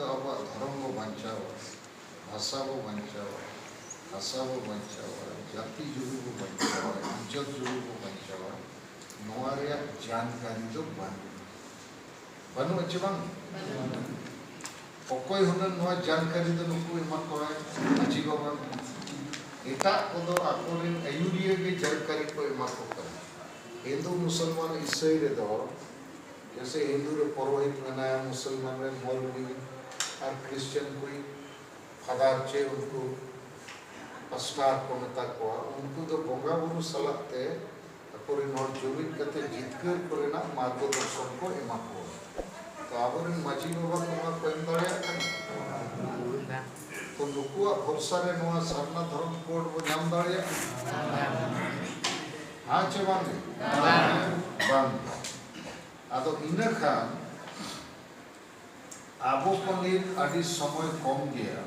अब धर्म बो बचावा भाषा बो बचावा भाषा बो बचावा जाति जुड़ू बो बचावा इज्जत जुड़ू बो बचावा नोआरे जानकारी तो बनू अच्छे बांग ओकोई हुनन नोआ जानकारी तो नुकु इमा कोय अच्छी को बांग एटा कोदो आकोरिन अयुरिये के जानकारी को इमा को कर हिंदू मुसलमान ईसाई रे दो जैसे हिंदू रे पुरोहित मनाया मुसलमान रे मौलवी और क्रिश्चियन कोई फादर चे उनको पास्टर को मता को उनको तो बोंगा बुरु सलाते अकोरिन और जुबिन कते जितकर कोरेना मार्गदर्शन को इमा को तो आबोरिन माजी बाबा को को एम दाड़िया तो नुकुआ भरोसा रे नोआ सरना धर्म कोड बो नाम दाड़िया हाँ चे बांग आदो इना खान आबो पनीर आदि समय कम गया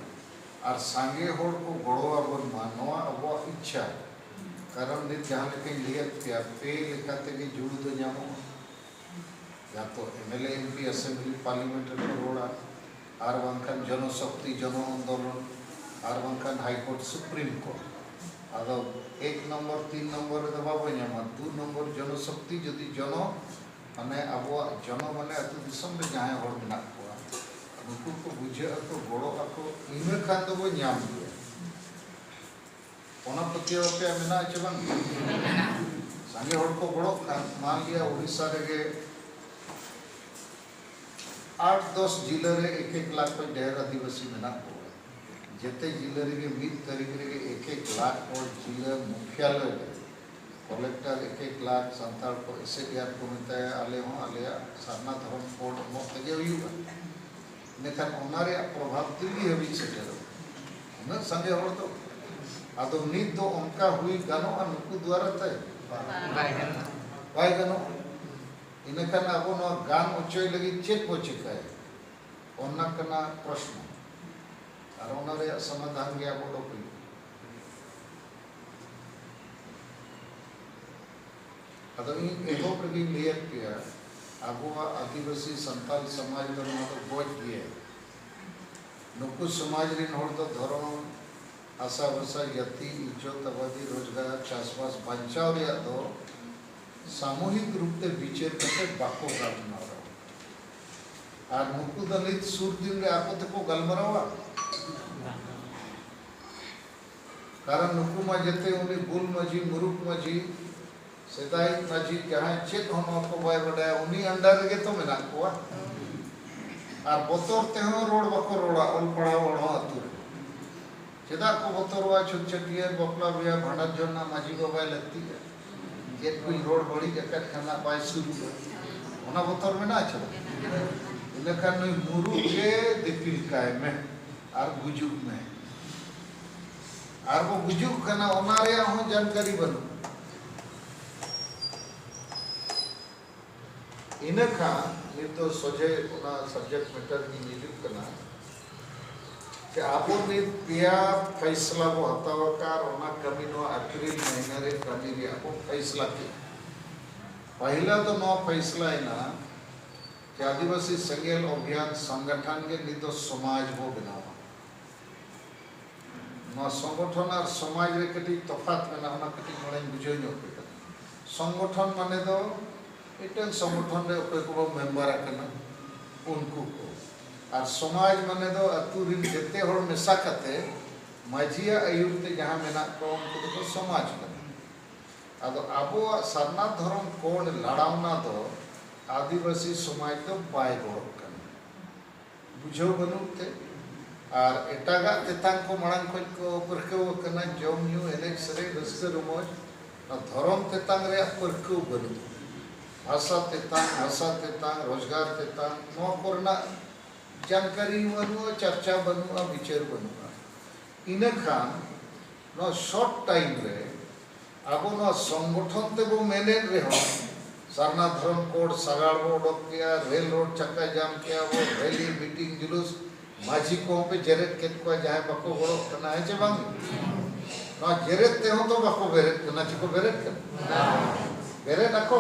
और सांगे होड़ को गड़ो आबन मानवा अबो इच्छा कारण नित जहाँ लेके लियत क्या पे लेकाते के जुड़ तो जामो या तो एमएलए एमपी असेंबली पार्लियामेंट रे रोड़ा आर वंकन जनशक्ति जन आंदोलन आर वंकन हाईकोर्ट सुप्रीम कोर्ट आदो 1 नंबर 3 नंबर रे बाबो जामा 2 नंबर जनशक्ति जदि जन माने अब जन माने अतु दिसम में जहाँ होड़ मिना को उनको को बुझे को गोड़ो को इमे खान तो वो न्याम दिया ओना पतियो पे मिना चबन संगे होड़ को गोड़ो खान मान लिया उड़ीसा रे के 8-10 जिले रे 1-1 लाख को ढेर आदिवासी मिना को जेते जिले रे के 20 तारीख रे 1-1 लाख और जिला मुख्यालय कलेक्टर 1-1 लाख संताल को इसे याद को मिलता है आले हो आले सरना धर्म कोड मो तगे हुआ नेखान ओनारे प्रभाव दिल्ली हबी सेटेरो न संगे होड़ तो आदो नित दो उनका हुई गानो और नुकु द्वारा तय बाय गानो इनखान आबो न गान उच्चय लगी चेक को चिकाय ओना कना प्रश्न और ओनारे समाधान गया बोलो कोई अदो इन एहो प्रगी लियत किया आबुआ आदिवासी संताल समाज तो गोज गए नुकु समाज रिन होड़ तो धर्म आशा भरसा जाति इज्जत आबादी रोजगार चाषबास बचाव रे तो सामूहिक रूप से विचार करते बाको गाजना और नुकु दलित सुर दिन रे आपो तको गलमरावा कारण नुकु मा जते उनी गुल मजी मुरुक मजी सेदाई माजी जहाँ चेक हम आपको बाय बड़ाया उन्हीं अंडर के तो मिला कोआ और बोतोर ते हो रोड बको रोड़ा उल पड़ा वड़ा अतुर चेदा को बोतोर वा छुट छटिए बकला बिया भंडा जोना माजी को बाय लगती है ये कोई रोड बड़ी जगह खाना बाय शुरू होना बोतोर में ना चलो इनका नहीं मुरु के दिपिल काय में और गुजुक में और वो गुजुक करना उनारे हो जानकारी बनो इनका ये तो सोचे उना सब्जेक्ट मैटर की निजुक करना कि आपो ने पिया फैसला को हतावकार उना कमी नो अप्रैल महीने रे कमी रे आपो फैसला की पहला तो नो फैसला है ना कि आदिवासी संगेल अभियान संगठन के नितो समाज हो बनावा नो संगठन और समाज रे कटी तफात में ना उना कटी मने बुझो नो संगठन माने तो इटन संगठन रे कोई को मेंबर आकना उनको को और समाज माने दो अतुरिन जते होड़ मेसा कते माझिया आयुरते जहां मेना को उनको तो समाज कने आदो आबो सरना धर्म कोड लड़ावना दो आदिवासी समाज तो बाय गोड़ कने बुझो बनुते और एटागा तेतां को मणंग खोज को परको कना जम न्यू एनेक सरे रस्ते रुमोज धर्म तेतां रे परको बनु भाषा तेता रोजगार तेता नो कोरना जानकारी बनुआ चर्चा बनुआ विचार बनुआ इना खान नो शॉर्ट टाइम रे आबो नो संगठन ते बो मैनेज रे हो सरना धर्म कोड सगाड़ बो डक किया रेल रोड चक्का जाम किया वो रैली मीटिंग जुलूस माझी को पे जरेत केत को जाए बको बड़ो कना है जे बांग ना जरेत ते हो तो बको बेरेत कना चिको बेरेत कना बेरे नको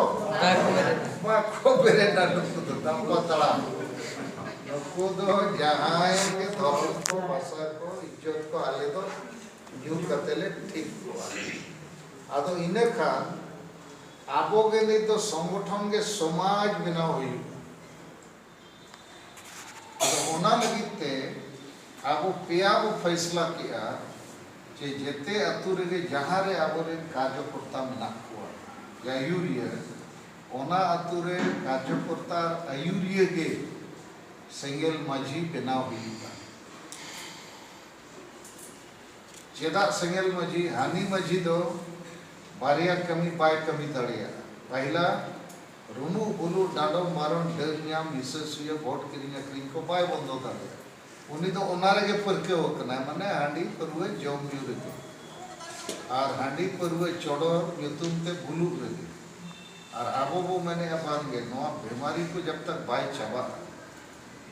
बेरे ना नुकु तो तमको तला नुकु दो जहां के धर्म को भाषा को इज्जत को आले तो न्यू कतेले ठीक को आदो इने खान आबो के लिए तो संगठन के समाज बिना हुई तो ओना लगिते आबो पेया वो फैसला किया जे जेते अतुरे के जहां रे आबो रे कार्यकर्ता मेना को आयुरिया ओना अतुरे कार्यकर्ता आयुरिया के सेंगेल माझी बेनाव हुई चेदा सेंगेल माझी हानी माझी दो बारिया कमी बाय कमी दाड़िया पहला रुनु बुलु डाडो मारन डरनिया मिससुया वोट किरिंग अक्रिंग को बाय बंदो दाड़िया उनी तो ओनारे के परके होकना माने हांडी परवे जम न्यू रगे और हांडी परवे चोड़ो युतुम ते बुलु रगे और आबो बो मैंने अपान गे नोआ बीमारी को जब तक बाय चाबा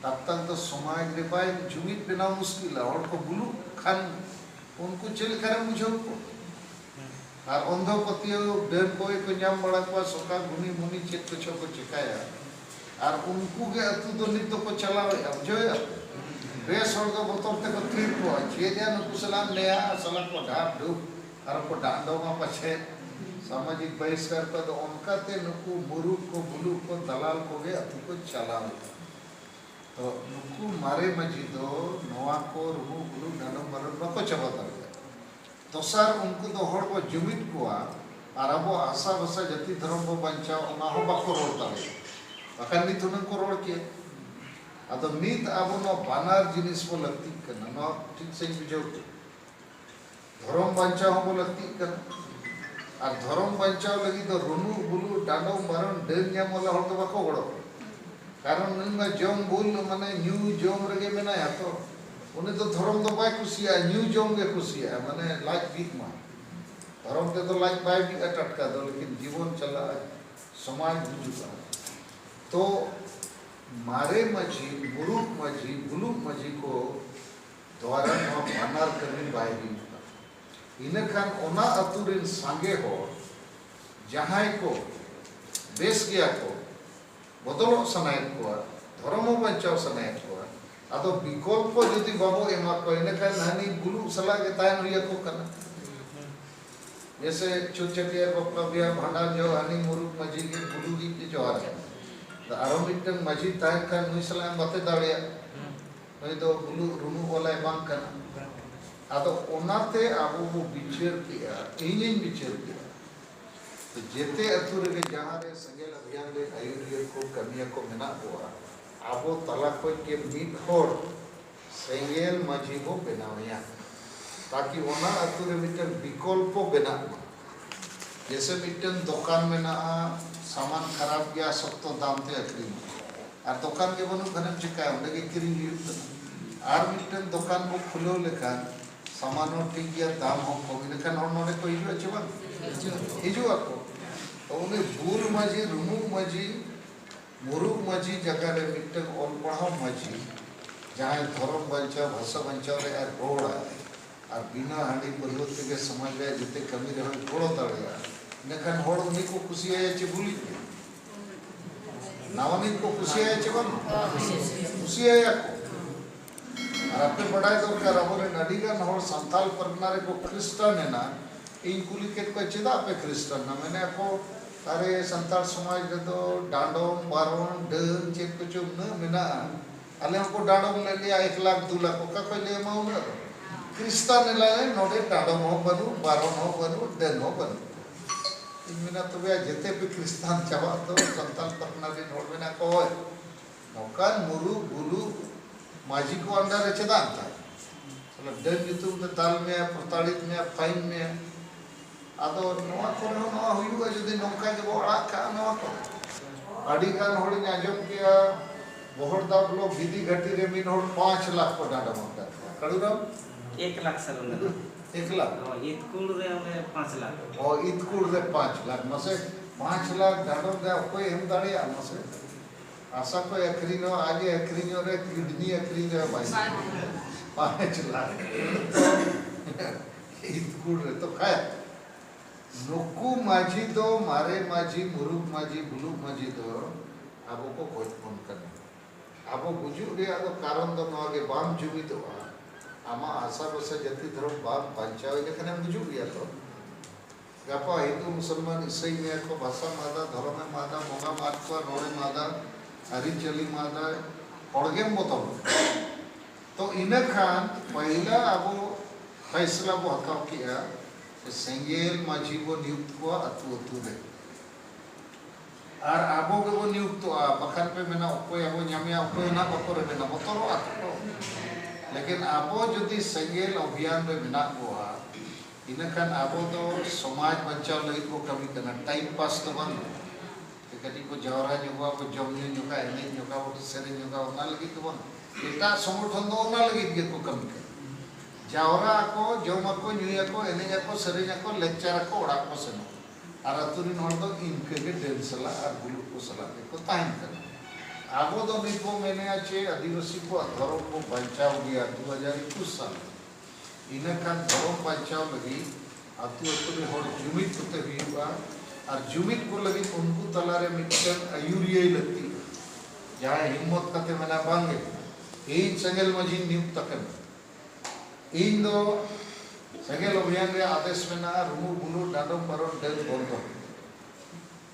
तब तक तो समाज रे बाय जुमित बिना मुश्किल है और को बुलु खान उनको चल करे मुझे को और अंधो पतियो डेर कोई को नाम बड़ा को सोका गुनी मुनी चेत को छको चिकाया और उनको के अतु तो नित को चलावे अब जो बेस और को बोतल ते को ट्रिप को जे जे न कुसलाम नया सलाम को ढाप दो और को डांडो में पछे सामाजिक बहिष्कार को तो उनका ते नुकु मुरुक को बुलु को दलाल को गे अतु को चलावे तो नुकु मारे मजी दो नवा को रुमु बुलु डांडो मरन बको चबाता दोसार उनको तो हर को जुमित कोआ और अब आशा बसा जति धर्म को बंचाओ ना हो बाको रोता है अकल नी तुनन को रोड के अतो नीत अब नो बानार जिनिस को लगती करना नो ठीक से बुझो धर्म बंचाओ को लगती करना और धर्म बंचाओ लगी तो रुनु बुलु डांडो मरन डेन न्याम वाला हर तो बाको गड़ो कारण निंगा जोम बुल माने न्यू जोम रगे मेना या तो उन्हें तो धर्म तो बाय खुशिया न्यू जोम के खुशिया माने लाइक बीत मा धर्म ते तो लाइक बाय भी अटटका दो लेकिन जीवन चला समाज बुझुका तो मारे मजी मुरुक मजी बुलुक मजी को द्वारा नो बानार करनी बाय भी इने खान ओना अतुरिन सांगे हो जहां को बेस गया को बदलो सनाय को धर्म बचाव सनाय को आदो विकल्प यदि बाबो एमा को इने खान हानि बुलु सला के तायन हुई को करना जैसे चुचटिया बप्पा बिया भांडा जो हानि मुरुक मजी के बुलु की जो आ है तो आरो मिटन मजी तायन खान नुई सला बते दाड़िया नहीं तो बुलु रुनु वाला बांग करना आदो ओनाते आबो वो बिचेर किया इनिन बिचेर किया तो जेते अतुरे के जहां रे संगेल अभियान ले आयुर्वेद को कमिया को मेना हुआ आबो तला को के मिट होर सेंगेल माझी को बनावया ताकि ओना अतुरे मिटन विकल्प बना जैसे मिटन दुकान में ना सामान खराब गया सब तो दाम ते अखरी और दुकान के बनु घनम चिका उंडे के किरी लियुत और मिटन दुकान को खुलो लेखा सामानो ठीक गया दाम हो को लेखा नोने को हिजु अचबा हिजु आको तो उन्हें बुल माझी रुनु माझी मुरुक माझी जगह रे मिटन ऑल पढ़ाओ माझी जहां धर्म बंचाओ भाषा बंचाओ रे यार रोड़ा और बिना हांडी परिवर्तन के समाज रे जते कमी रह रोड़ो तड़िया नेखन होड़ उनी को खुशी है चे बुली नावनी को खुशी है चे बन खुशी है या और अपने बड़ाई तो कर अब रे नडीगा नहोड़ संताल परगना रे को क्रिश्चियन है ना इन कुली के को चिदा पे क्रिश्चियन ना मैंने को अरे संताल समाज रे तो डांडोम बारोन डन चेक कुछ न मिना अले को डांडोम ले लिया 1 लाख 2 लाख का कोई ले माउ न क्रिश्चियन ले नोडे डांडोम हो बनु बारोन हो बनु डन हो बनु इन मिना तो बे जते पे क्रिश्चियन चावा तो संताल परगना रे नोड मिना को नौकान मुरु बुलु माझी को अंडर रे चदा था चलो डन युतुम ते ताल में प्रताड़ित में फाइन में आदो नवा को नवा हुआ जदि नौका के बड़ा का नवा को अड़ी गान होड़ी आजम किया बहुत दा लोग विधि घटी रे मिन होड़ 5 लाख को डांडा मांगता कड़ुराम 1 लाख सर 1 लाख ईदकुल रे हमें 5 लाख और ईदकुल रे 5 लाख मसे 5 लाख डांडो दे कोई हम दाड़िया मसे आशा को एकरी नो आगे एकरी नो रे किडनी एकरी रे भाई 5 लाख ईदकुल रे तो खाए नुकु माझी दो मारे माझी मुरुक माझी बुलुक माझी दो आबो को खोज फोन करना अब गुजुग रे कारण दो नवा के बाम जुमिदोगा आमा आशा बसा जाति धर्म बाम बांचाव लेखन गुजुग गया तो गापा हिंदू मुसलमान ईसाई में को भाषा मादा धर्म मादा बोगा माद को रोड़े मादा अरिचली मादा पड़गेम बोतल तो इना खान पहला अब फैसला बो हताव किया सेंगेल माझी बो नियुक्त को अतु अतु रे और आबो के बो नियुक्त बखान पे मेना उकोय आबो न्यामिया उकोय ना बको रे मेना बोतरो अतु लेकिन आबो जदि सेंगेल अभियान रे मेना को इनखान आबो दो समाज बचाव लगी को कमी करना टाइम पास तो बंद कटी को जवरा जुगा को जमनी जुगा एने जुगा वो सेरे जुगा उना लगी तो बंद एटा संगठन दो उना लगी के को कमी कर जवरा को जमा को न्यूया को एने को सेरे को लेक्चर को ओडा को सेनो आर अतुरिन हर दो इनके के डेंसला और गुलु को सला को ताइन कर आबो दो निको मैंने आचे आदिवासी को धर्म को बचाव गया 2021 साल इनखान धर्म बचाव लगी अतु अतु रे हर जुमित होते हुआ और जुमित को लगी उनको तलारे मिटन आयुरिया लगती जहाँ हिम्मत कते मना बांगे इन संगेल मजी नियुक्त कर इन दो संगेल अभियान रे आदेश में ना रुमु बुलु डाडो परो डेल बंद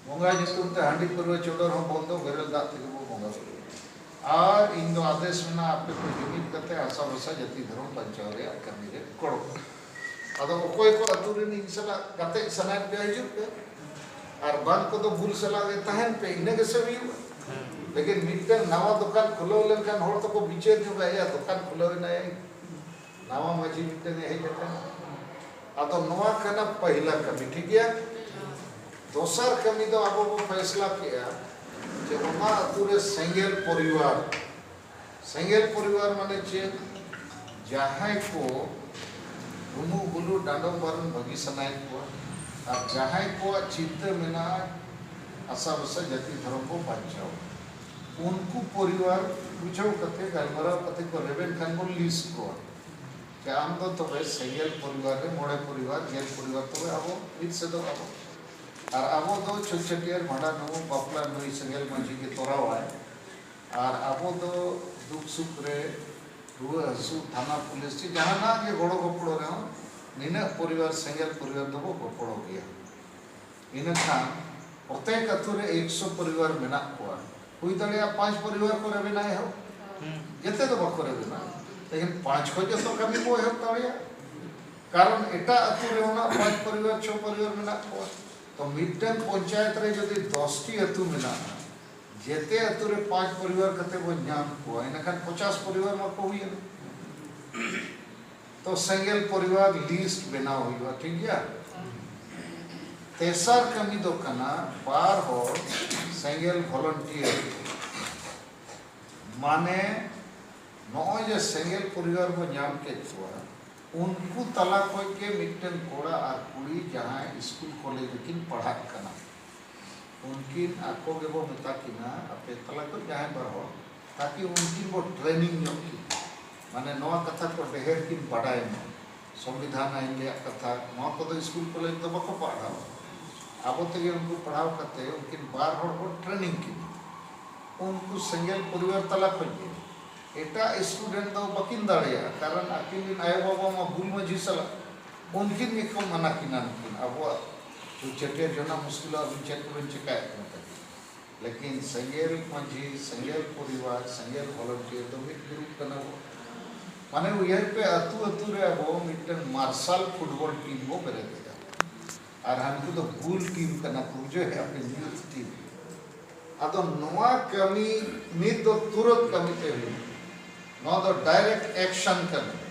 मंगा जितुन ते हांडी परवे चोडर हो बंद बेरल दात के वो मंगा और इन दो आदेश में ना आपे को जुमित कते आशा बसा जाति धर्म बचाव रे कमी रे कोड़ो अदो कोई को अतुरे नि इंसला गते सनात पे हिजुक और बाल को तो बुल सला दे तहन पे इने के सभी लेकिन मिटन नवा दुकान खुलो लेन हर तो को बीचे जो गया दुकान खुलो ना नवा मजी मिटन है जटा अतो नवा कना पहला कमी ठीक है दोसर कमी तो अब वो फैसला किया जे ओना अतुरे सेंगेल परिवार माने चे जहां को रुमु बुलु डांडो बरन भगी सनाय को और जहां को चित्त में आशा बसा जाति धर्म को बचाओ उनको परिवार बुझाओ कते गलमरा कते को रेबेन खान को लिस्ट को क्या आम तो भाई सेंगेल परिवार रे मोड़े परिवार जेल परिवार तो आबो इत से तो आबो और आबो दो छोटछटियार भाड़ा नो बापला नो सेंगेल मंजी के तोराव है और आबो दो दुख सुख रे रुआ हसु थाना पुलिस ची जहां ना के गोड़ो गोपड़ो रे निना परिवार सेंगेल परिवार दो गोपड़ो गया इनखा प्रत्येक अतु रे 100 परिवार मेना को हुई तड़िया 5 परिवार को रेबे ना हो जते तो बको रेबे ना लेकिन 5 को जो तो कमी को है तड़िया कारण एटा अतु रे होना 5 परिवार 6 परिवार मेना को तो मिटन पंचायत रे जदि 10 टी अतु मेना जेते अतु रे 5 परिवार कते वो नाम को इनखा 50 परिवार में को हुई तो सेंगेल परिवार लिस्ट बना हुई ठीक है तेसर कमी दो कना बार हो सेंगेल वॉलंटियर माने नॉय जे सेंगेल परिवार को नाम के छुआ उनको तला कोई के मिटन कोड़ा और कुड़ी जहां स्कूल कॉलेज किन पढ़ा कना उनकी आको के वो मिता किना अपने तला को जहां पर हो ताकि उनकी वो ट्रेनिंग जो की माने नवा कथा को ढेर की पढ़ाई में संविधान आएंगे कथा नवा को तो स्कूल कॉलेज तो बको पढ़ाओ अब तो ये उनको पढ़ाओ करते उनकी बार हर को ट्रेनिंग की उनको सेंगेल परिवार तला खोजे एटा स्टूडेंट तो बकिन दाड़िया कारण अकिन आयो बाबा मा भूल में झिसला उनकी निको मना किना अब जो चटे जना मुश्किल अब चेक में चिकाय लेकिन सेंगेल मंजी सेंगेल परिवार सेंगेल वॉलंटियर तो एक ग्रुप करना माने यहाँ पे अतु रे वो मिटन मार्शल फुटबॉल टीम वो करे देगा और हमको तो बुल टीम करना जो है अपने यूथ टीम अतो नवा कमी नित तो तुरंत कमी ते हुई नौ तो डायरेक्ट एक्शन करना